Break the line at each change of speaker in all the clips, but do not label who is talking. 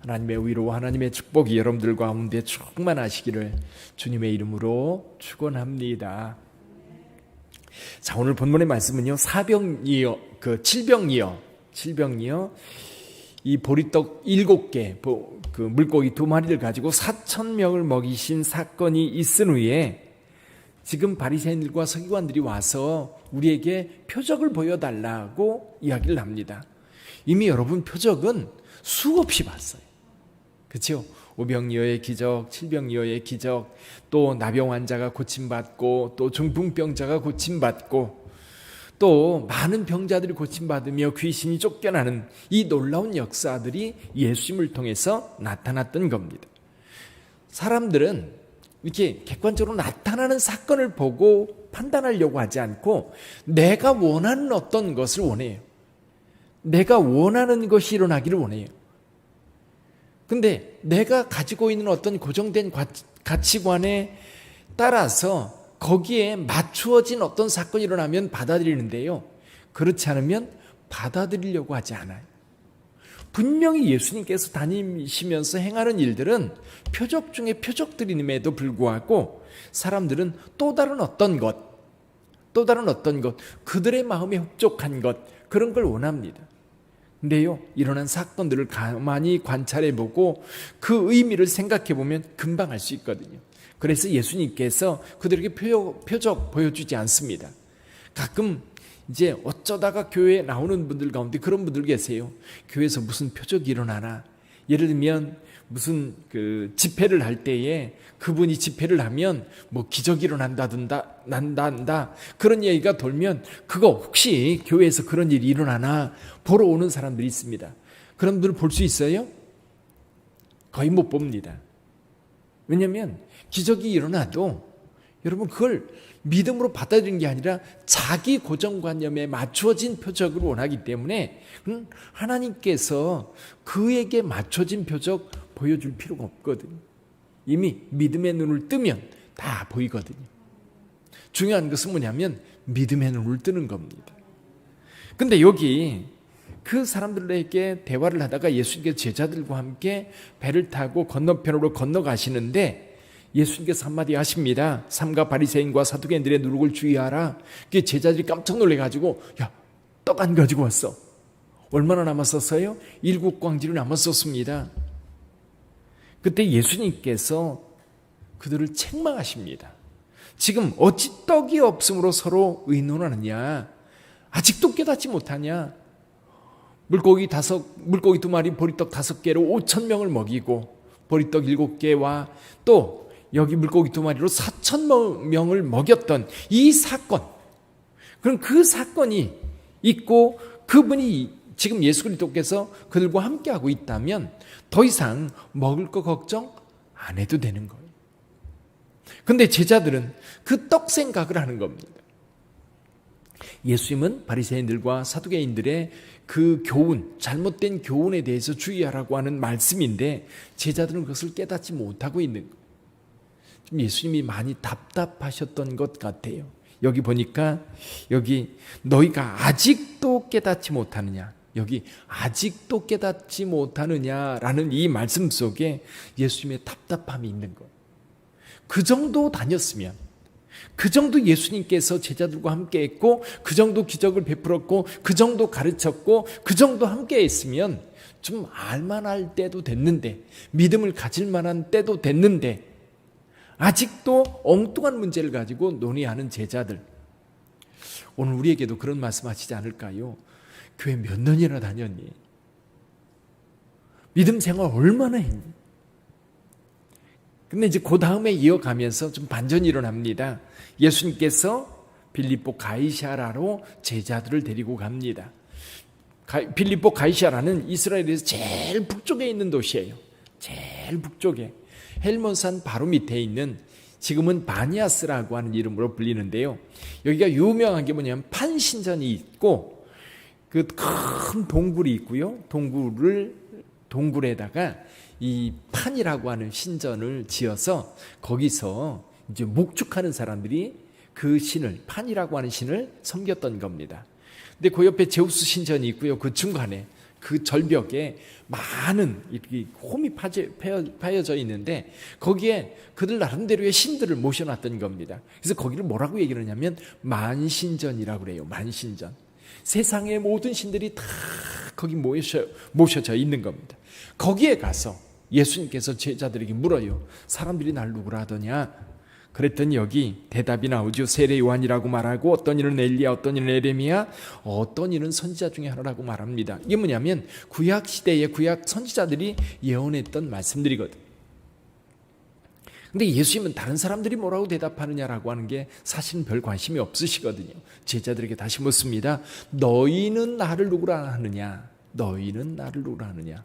하나님의 위로와 하나님의 축복이 여러분들 가운데 충만하시기를 주님의 이름으로 축원합니다. 자, 오늘 본문의 말씀은요, 칠병이요. 이 보리떡 7개, 그 물고기 2마리를 가지고 4,000명을 먹이신 사건이 있은 후에 지금 바리새인들과 서기관들이 와서 우리에게 표적을 보여달라고 이야기를 합니다. 이미 여러분 표적은 수없이 봤어요. 그렇죠? 오병이어의 기적, 칠병이어의 기적, 또 나병 환자가 고침받고, 또 중풍병자가 고침받고, 또 많은 병자들이 고침받으며 귀신이 쫓겨나는 이 놀라운 역사들이 예수님을 통해서 나타났던 겁니다. 사람들은 이렇게 객관적으로 나타나는 사건을 보고 판단하려고 하지 않고 내가 원하는 어떤 것을 원해요. 내가 원하는 것이 일어나기를 원해요. 근데 내가 가지고 있는 어떤 고정된 가치관에 따라서 거기에 맞추어진 어떤 사건이 일어나면 받아들이는데요. 그렇지 않으면 받아들이려고 하지 않아요. 분명히 예수님께서 다니시면서 행하는 일들은 표적 중에 표적들임에도 불구하고 사람들은 또 다른 어떤 것, 그들의 마음에 흡족한 것, 그런 걸 원합니다. 근데요, 일어난 사건들을 가만히 관찰해보고 그 의미를 생각해보면 금방 알 수 있거든요. 그래서 예수님께서 그들에게 표적 보여주지 않습니다. 가끔 이제 어쩌다가 교회에 나오는 분들 가운데 그런 분들 계세요. 교회에서 무슨 표적이 일어나나. 예를 들면 무슨 그 집회를 할 때에 그분이 집회를 하면 뭐 기적이 난다 그런 얘기가 돌면 그거 혹시 교회에서 그런 일이 일어나나 보러 오는 사람들이 있습니다. 그런 분들 볼 수 있어요? 거의 못 봅니다. 왜냐하면 기적이 일어나도 여러분 그걸 믿음으로 받아들이는 게 아니라 자기 고정관념에 맞춰진 표적을 원하기 때문에 하나님께서 그에게 맞춰진 표적 보여줄 필요가 없거든요. 이미 믿음의 눈을 뜨면 다 보이거든요. 중요한 것은 뭐냐면 믿음의 눈을 뜨는 겁니다. 근데 여기 그 사람들에게 대화를 하다가 예수님께서 제자들과 함께 배를 타고 건너편으로 건너가시는데 예수님께서 한마디 하십니다. 삼가 바리새인과 사두개인들의 누룩을 주의하라. 그게 제자들이 깜짝 놀래가지고 야, 떡 안 가지고 왔어. 얼마나 남았었어요? 7광지를 남았었습니다. 그때 예수님께서 그들을 책망하십니다. 지금 어찌 떡이 없음으로 서로 의논하느냐? 아직도 깨닫지 못하냐? 물고기 2마리, 보리떡 5개로 5,000명을 먹이고 보리떡 7개와 또 여기 물고기 2마리로 4,000명을 먹였던 이 사건, 그럼 그 사건이 있고 그분이 지금 예수 그리스도께서 그들과 함께하고 있다면 더 이상 먹을 거 걱정 안 해도 되는 거예요. 그런데 제자들은 그 떡 생각을 하는 겁니다. 예수님은 바리새인들과 사두개인들의 그 교훈, 잘못된 교훈에 대해서 주의하라고 하는 말씀인데 제자들은 그것을 깨닫지 못하고 있는 거예요. 좀 예수님이 많이 답답하셨던 것 같아요. 여기 보니까 여기 너희가 아직도 깨닫지 못하느냐, 여기 아직도 깨닫지 못하느냐라는 이 말씀 속에 예수님의 답답함이 있는 거예요. 그 정도 다녔으면, 그 정도 예수님께서 제자들과 함께 했고 그 정도 기적을 베풀었고 그 정도 가르쳤고 그 정도 함께 했으면 좀 알만할 때도 됐는데, 믿음을 가질 만한 때도 됐는데 아직도 엉뚱한 문제를 가지고 논의하는 제자들. 오늘 우리에게도 그런 말씀하시지 않을까요? 교회 몇 년이나 다녔니? 믿음 생활 얼마나 했니? 근데 이제 그 다음에 이어가면서 좀 반전이 일어납니다. 예수님께서 빌립보 가이사라로 제자들을 데리고 갑니다. 빌립보 가이사라는 이스라엘에서 제일 북쪽에 있는 도시예요. 제일 북쪽에. 헬몬산 바로 밑에 있는, 지금은 바니아스라고 하는 이름으로 불리는데요. 여기가 유명한 게 뭐냐면 판신전이 있고 그 큰 동굴이 있고요. 동굴에다가 이 판이라고 하는 신전을 지어서 거기서 이제 목축하는 사람들이 그 신을, 판이라고 하는 신을 섬겼던 겁니다. 근데 그 옆에 제우스 신전이 있고요. 그 중간에 그 절벽에 많은 이렇게 홈이 파여져 있는데 거기에 그들 나름대로의 신들을 모셔놨던 겁니다. 그래서 거기를 뭐라고 얘기를 하냐면 만신전이라고 그래요. 만신전. 세상의 모든 신들이 다 거기 모셔져 있는 겁니다. 거기에 가서 예수님께서 제자들에게 물어요. 사람들이 날 누구라 하더냐? 그랬더니 여기 대답이 나오죠. 세례 요한이라고 말하고 어떤 이는 엘리야, 어떤 이는 에레미야, 어떤 이는 선지자 중에 하나라고 말합니다. 이게 뭐냐면 구약 시대의 구약 선지자들이 예언했던 말씀들이거든요. 근데 예수님은 다른 사람들이 뭐라고 대답하느냐라고 하는 게 사실은 별 관심이 없으시거든요. 제자들에게 다시 묻습니다. 너희는 나를 누구라 하느냐? 너희는 나를 누구라 하느냐?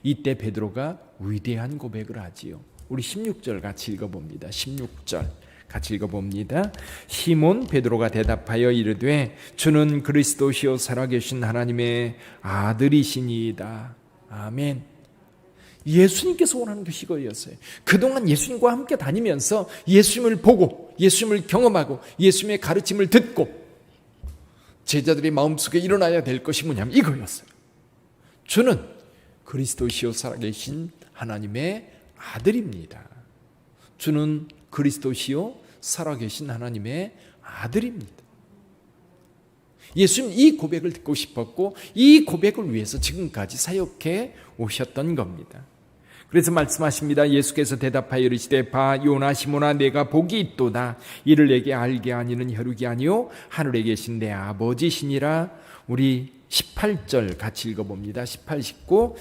이때 베드로가 위대한 고백을 하지요. 우리 16절 같이 읽어봅니다. 16절 같이 읽어봅니다. 시몬 베드로가 대답하여 이르되 주는 그리스도시요 살아계신 하나님의 아들이시니이다. 아멘. 예수님께서 원하는 것이 이거였어요. 그동안 예수님과 함께 다니면서 예수님을 보고 예수님을 경험하고 예수님의 가르침을 듣고 제자들의 마음속에 일어나야 될 것이 뭐냐면 이거였어요. 주는 그리스도시요 살아계신 하나님의 아들입니다. 주는 그리스도시요 살아계신 하나님의 아들입니다. 예수님 이 고백을 듣고 싶었고 이 고백을 위해서 지금까지 사역해 오셨던 겁니다. 그래서 말씀하십니다. 예수께서 대답하여 이르시되 봐 요나 시몬아 내가 복이 있도다. 이를 내게 알게 하니는 혈육이 아니요 하늘에 계신 내 아버지시니라. 우리 18절 같이 읽어봅니다. 18, 19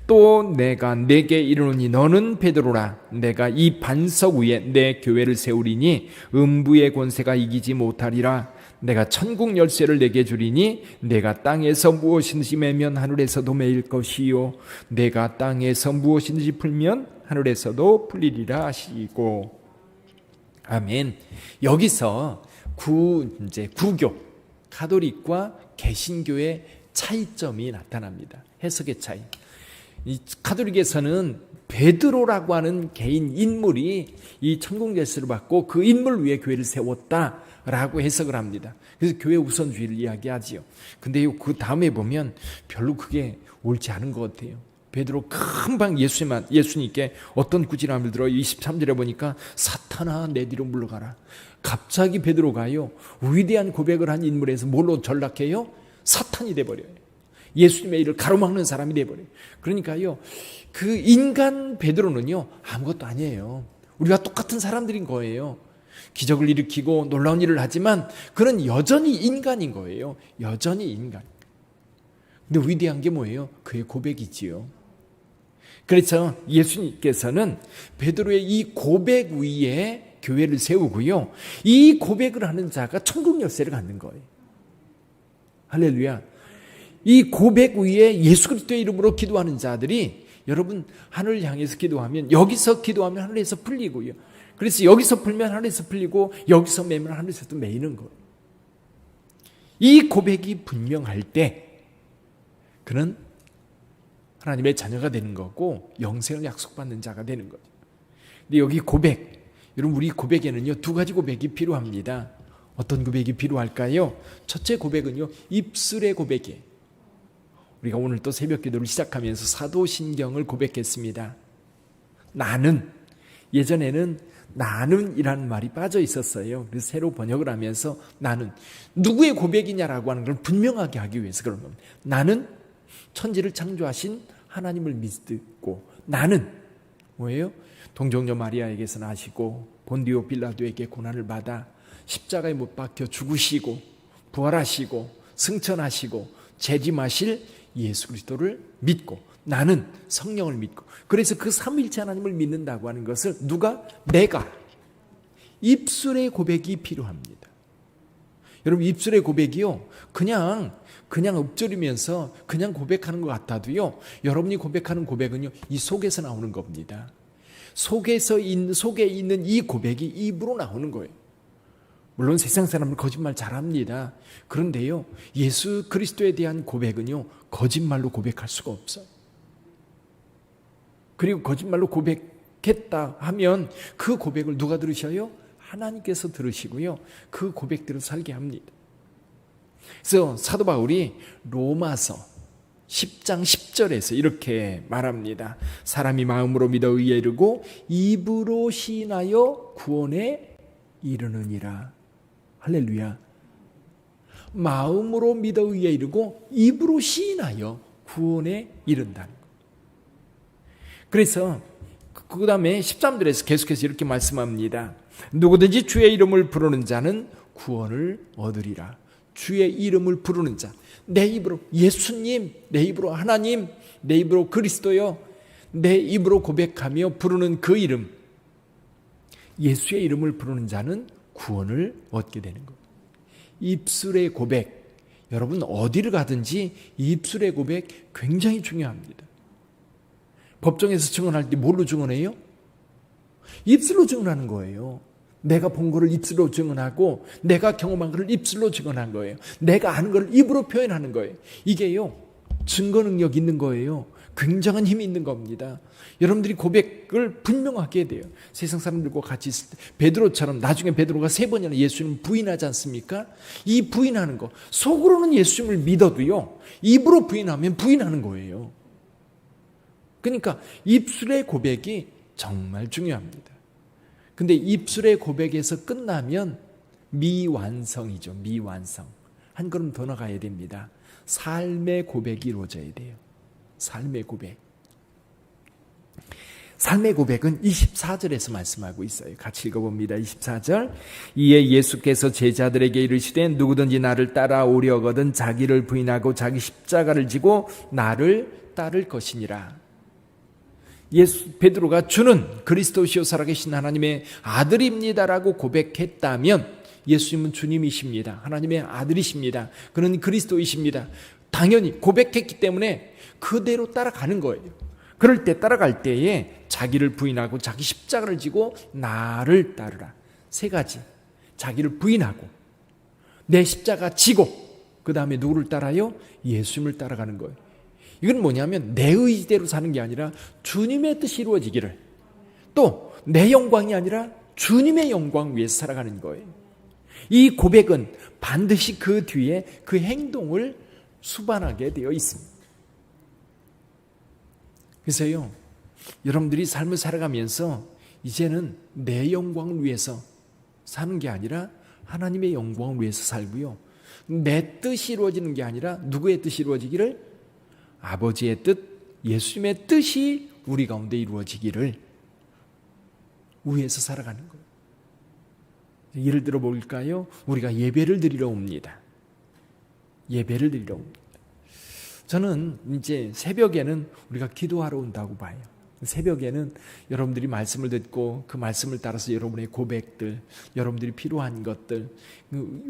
또 내가 내게 이르노니 너는 베드로라. 내가 이 반석 위에 내 교회를 세우리니 음부의 권세가 이기지 못하리라. 내가 천국 열쇠를 내게 주리니 내가 땅에서 무엇이든지 매면 하늘에서도 매일 것이요 내가 땅에서 무엇이든지 풀면 하늘에서도 풀리리라 하시고. 아멘. 여기서 구교 가톨릭과 개신교의 차이점이 나타납니다. 해석의 차이. 이 가톨릭에서는 베드로라고 하는 개인 인물이 이 천국 열쇠를 받고 그 인물 위에 교회를 세웠다라고 해석을 합니다. 그래서 교회 우선주의를 이야기하지요. 근데 그 다음에 보면 별로 그게 옳지 않은 것 같아요. 베드로 금방 예수님께 어떤 구질함을 들어 23절에 보니까 사탄아 내 뒤로 물러가라. 갑자기 베드로가요 위대한 고백을 한 인물에서 뭘로 전락해요? 사탄이 돼버려요. 예수님의 일을 가로막는 사람이 돼버려요. 그러니까요 그 인간 베드로는요 아무것도 아니에요. 우리가 똑같은 사람들인 거예요. 기적을 일으키고 놀라운 일을 하지만 그는 여전히 인간인 거예요. 여전히 인간. 근데 위대한 게 뭐예요? 그의 고백이지요. 그래서 예수님께서는 베드로의 이 고백 위에 교회를 세우고요. 이 고백을 하는 자가 천국 열쇠를 갖는 거예요. 할렐루야. 이 고백 위에 예수 그리스도의 이름으로 기도하는 자들이 여러분 하늘을 향해서 기도하면 여기서 기도하면 하늘에서 풀리고요. 그래서 여기서 풀면 하늘에서 풀리고 여기서 매면 하늘에서도 매이는 거예요. 이 고백이 분명할 때 그는 하나님의 자녀가 되는 거고 영생을 약속받는 자가 되는 거죠. 근데 여기 고백, 여러분 우리 고백에는요 두 가지 고백이 필요합니다. 어떤 고백이 필요할까요? 첫째 고백은요 입술의 고백이에요. 우리가 오늘 또 새벽 기도를 시작하면서 사도신경을 고백했습니다. 나는, 예전에는 나는이라는 말이 빠져 있었어요. 그래서 새로 번역을 하면서 나는 누구의 고백이냐라고 하는 걸 분명하게 하기 위해서 그런 겁니다. 나는 천지를 창조하신 하나님을 믿고 나는 뭐예요? 동정녀 마리아에게서 나시고 본디오 빌라도에게 고난을 받아 십자가에 못 박혀 죽으시고 부활하시고 승천하시고 재림하실 예수 그리스도를 믿고 나는 성령을 믿고 그래서 그 삼위일체 하나님을 믿는다고 하는 것을 누가? 내가 입술의 고백이 필요합니다. 여러분 입술의 고백이요 그냥 읊조리면서 그냥 고백하는 것 같아도요 여러분이 고백하는 고백은요 이 속에서 나오는 겁니다. 속에 있는 이 고백이 입으로 나오는 거예요. 물론 세상 사람은 거짓말 잘합니다. 그런데요 예수 그리스도에 대한 고백은요 거짓말로 고백할 수가 없어요. 그리고 거짓말로 고백했다 하면 그 고백을 누가 들으셔요? 하나님께서 들으시고요 그 고백대로 살게 합니다. 그래서 사도 바울이 로마서 10장 10절에서 이렇게 말합니다. 사람이 마음으로 믿어 의에 이르고 입으로 시인하여 구원에 이르느니라. 할렐루야. 마음으로 믿어 의에 이르고 입으로 시인하여 구원에 이른다는 것. 그래서 그 다음에 13절에서 계속해서 이렇게 말씀합니다. 누구든지 주의 이름을 부르는 자는 구원을 얻으리라. 주의 이름을 부르는 자, 내 입으로 예수님, 내 입으로 하나님, 내 입으로 그리스도요, 내 입으로 고백하며 부르는 그 이름, 예수의 이름을 부르는 자는 구원을 얻게 되는 것. 입술의 고백, 여러분 어디를 가든지 입술의 고백 굉장히 중요합니다. 법정에서 증언할 때 뭘로 증언해요? 입술로 증언하는 거예요. 내가 본 거를 입술로 증언하고 내가 경험한 거를 입술로 증언한 거예요. 내가 아는 거를 입으로 표현하는 거예요. 이게요, 증거 능력 있는 거예요. 굉장한 힘이 있는 겁니다. 여러분들이 고백을 분명하게 해야 돼요. 세상 사람들과 같이 있을 때 베드로처럼, 나중에 베드로가 3번이나 예수님을 부인하지 않습니까? 이 부인하는 거, 속으로는 예수님을 믿어도요, 입으로 부인하면 부인하는 거예요. 그러니까 입술의 고백이 정말 중요합니다. 근데 입술의 고백에서 끝나면 미완성이죠. 미완성. 한 걸음 더 나가야 됩니다. 삶의 고백이 이루어져야 돼요. 삶의 고백. 삶의 고백은 24절에서 말씀하고 있어요. 같이 읽어봅니다. 24절. 이에 예수께서 제자들에게 이르시되 누구든지 나를 따라오려거든 자기를 부인하고 자기 십자가를 지고 나를 따를 것이니라. 베드로가 주는 그리스도시요 살아계신 하나님의 아들입니다라고 고백했다면 예수님은 주님이십니다. 하나님의 아들이십니다. 그는 그리스도이십니다. 당연히 고백했기 때문에 그대로 따라가는 거예요. 그럴 때 따라갈 때에 자기를 부인하고 자기 십자가를 지고 나를 따르라. 3가지. 자기를 부인하고 내 십자가 지고 그 다음에 누구를 따라요? 예수님을 따라가는 거예요. 이건 뭐냐면 내 의지대로 사는 게 아니라 주님의 뜻이 이루어지기를, 또 내 영광이 아니라 주님의 영광 위해서 살아가는 거예요. 이 고백은 반드시 그 뒤에 그 행동을 수반하게 되어 있습니다. 그래서요, 여러분들이 삶을 살아가면서 이제는 내 영광을 위해서 사는 게 아니라 하나님의 영광을 위해서 살고요, 내 뜻이 이루어지는 게 아니라 누구의 뜻이 이루어지기를, 아버지의 뜻, 예수님의 뜻이 우리 가운데 이루어지기를 위해서 살아가는 거예요. 예를 들어 볼까요? 우리가 예배를 드리러 옵니다. 예배를 드리러 옵니다. 저는 이제 새벽에는 우리가 기도하러 온다고 봐요. 새벽에는 여러분들이 말씀을 듣고 그 말씀을 따라서 여러분의 고백들, 여러분들이 필요한 것들,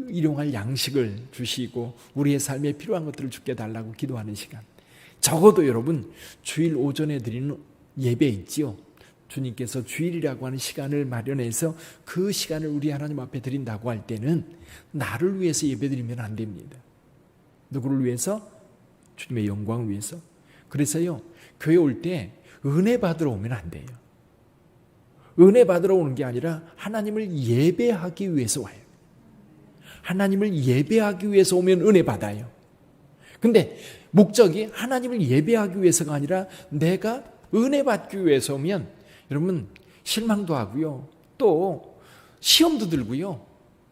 일용할 양식을 주시고 우리의 삶에 필요한 것들을 주께 달라고 기도하는 시간. 적어도 여러분 주일 오전에 드리는 예배 있지요. 주님께서 주일이라고 하는 시간을 마련해서 그 시간을 우리 하나님 앞에 드린다고 할 때는 나를 위해서 예배 드리면 안 됩니다. 누구를 위해서? 주님의 영광을 위해서. 그래서요, 교회 올 때 은혜 받으러 오면 안 돼요. 은혜 받으러 오는 게 아니라 하나님을 예배하기 위해서 와요. 하나님을 예배하기 위해서 오면 은혜 받아요. 근데 목적이 하나님을 예배하기 위해서가 아니라 내가 은혜 받기 위해서 오면 여러분 실망도 하고요, 또 시험도 들고요,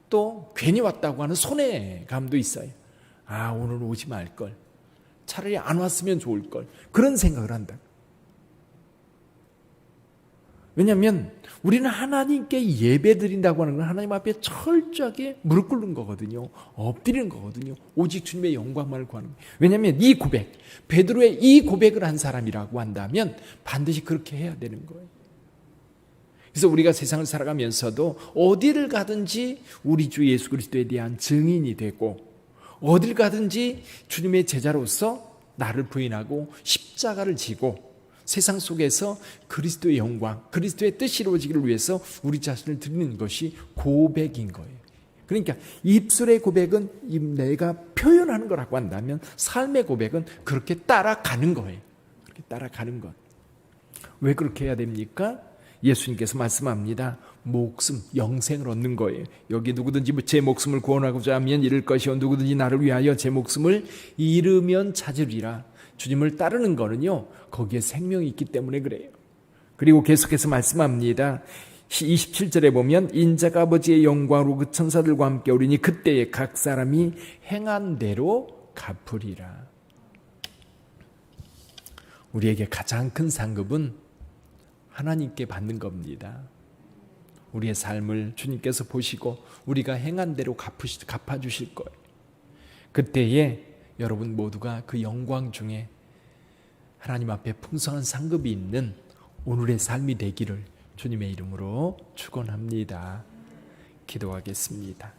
또 괜히 왔다고 하는 손해감도 있어요. 아, 오늘 오지 말걸, 차라리 안 왔으면 좋을걸, 그런 생각을 한다. 왜냐하면 우리는 하나님께 예배 드린다고 하는 건 하나님 앞에 철저하게 무릎 꿇는 거거든요. 엎드리는 거거든요. 오직 주님의 영광만을 구하는 거예요. 왜냐하면 이 고백, 베드로의 이 고백을 한 사람이라고 한다면 반드시 그렇게 해야 되는 거예요. 그래서 우리가 세상을 살아가면서도 어디를 가든지 우리 주 예수 그리스도에 대한 증인이 되고, 어딜 가든지 주님의 제자로서 나를 부인하고 십자가를 지고 세상 속에서 그리스도의 영광, 그리스도의 뜻이 이루어지기를 위해서 우리 자신을 드리는 것이 고백인 거예요. 그러니까 입술의 고백은 내가 표현하는 거라고 한다면 삶의 고백은 그렇게 따라가는 거예요. 그렇게 따라가는 것. 왜 그렇게 해야 됩니까? 예수님께서 말씀합니다. 목숨, 영생을 얻는 거예요. 여기 누구든지 제 목숨을 구원하고자 하면 잃을 것이요 누구든지 나를 위하여 제 목숨을 잃으면 찾으리라. 주님을 따르는 거는요, 거기에 생명이 있기 때문에 그래요. 그리고 계속해서 말씀합니다. 27절에 보면 인자가 아버지의 영광으로 그 천사들과 함께 오리니 그때에 각 사람이 행한 대로 갚으리라. 우리에게 가장 큰 상급은 하나님께 받는 겁니다. 우리의 삶을 주님께서 보시고 우리가 행한 대로 갚아주실 거예요. 그때에 여러분 모두가 그 영광 중에 하나님 앞에 풍성한 상급이 있는 오늘의 삶이 되기를 주님의 이름으로 축원합니다. 기도하겠습니다.